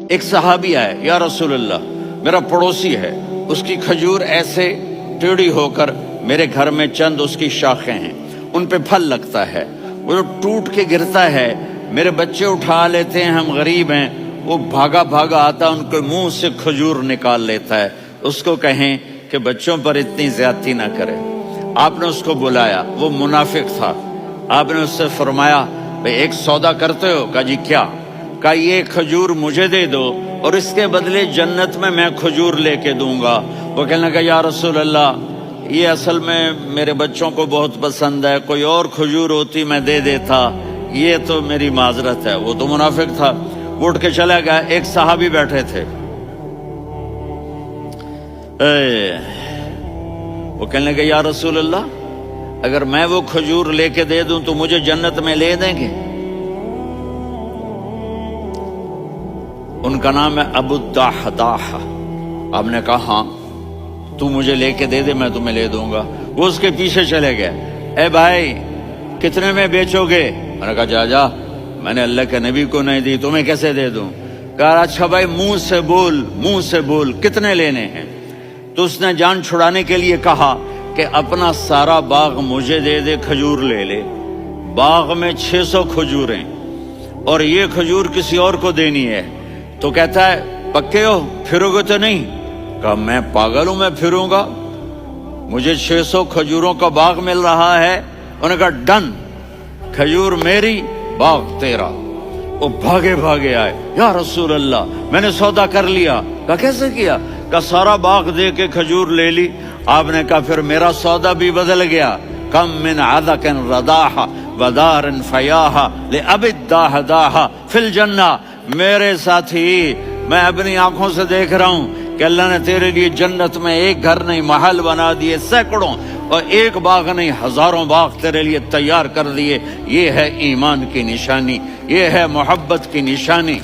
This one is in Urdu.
ایک صحابی آئے، یا رسول اللہ میرا پڑوسی ہے، اس کی کھجور ایسے ٹیڑھی ہو کر میرے گھر میں چند اس کی شاخیں ہیں، ان پہ پھل لگتا ہے، وہ جو ٹوٹ کے گرتا ہے میرے بچے اٹھا لیتے ہیں، ہم غریب ہیں، وہ بھاگا بھاگا آتا ان کے منہ سے کھجور نکال لیتا ہے، اس کو کہیں کہ بچوں پر اتنی زیادتی نہ کرے۔ آپ نے اس کو بلایا، وہ منافق تھا، آپ نے اس سے فرمایا بھئی ایک سودا کرتے ہو؟ کہا جی کیا؟ کہا یہ کھجور مجھے دے دو اور اس کے بدلے جنت میں کھجور لے کے دوں گا۔ وہ کہنے لگا یا رسول اللہ یہ اصل میں میرے بچوں کو بہت پسند ہے، کوئی اور کھجور ہوتی میں دے دیتا، یہ تو میری معذرت ہے۔ وہ تو منافق تھا، وہ اٹھ کے چلا گیا۔ ایک صحابی بیٹھے تھے، وہ کہنے لگے یا رسول اللہ اگر میں وہ کھجور لے کے دے دوں تو مجھے جنت میں لے دیں گے؟ ان کا نام ہے ابو الدحداح۔ آپ نے کہا ہاں تو مجھے لے کے دے دے میں تمہیں لے دوں گا۔ وہ اس کے پیچھے چلے گئے، اے بھائی کتنے میں بیچو گے؟ میں نے کہا جا جا، میں نے اللہ کے نبی کو نہیں دی، تمہیں کیسے دے دوں؟ کہا اچھا بھائی منہ سے بول کتنے لینے ہیں؟ تو اس نے جان چھڑانے کے لیے کہا کہ اپنا سارا باغ مجھے دے دے، کھجور لے لے۔ باغ میں 600 کھجوریں اور یہ کھجور کسی اور کو دینی ہے۔ تو کہتا ہے پکے ہو، پھرو گے تو نہیں؟ کہا میں پاگل ہوں، میں پھروں گا؟ مجھے 600 کھجوروں کا باغ مل رہا ہے۔ انہوں نے کہا ڈن، کھجور میری باغ تیرا۔ وہ بھاگے بھاگے آئے، یا رسول اللہ میں نے سودا کر لیا۔ کہا کیسے کیا؟ کہا سارا باغ دے کے کھجور لے لی۔ آپ نے کہا پھر میرا سودا بھی بدل گیا۔ کم من عذق رداح ودار فیاح لأبی الدحداح فی الجنہ۔ میرے ساتھی میں اپنی آنکھوں سے دیکھ رہا ہوں کہ اللہ نے تیرے لیے جنت میں ایک گھر نہیں محل بنا دیے سینکڑوں، اور ایک باغ نہیں ہزاروں باغ تیرے لیے تیار کر دیے۔ یہ ہے ایمان کی نشانی، یہ ہے محبت کی نشانی۔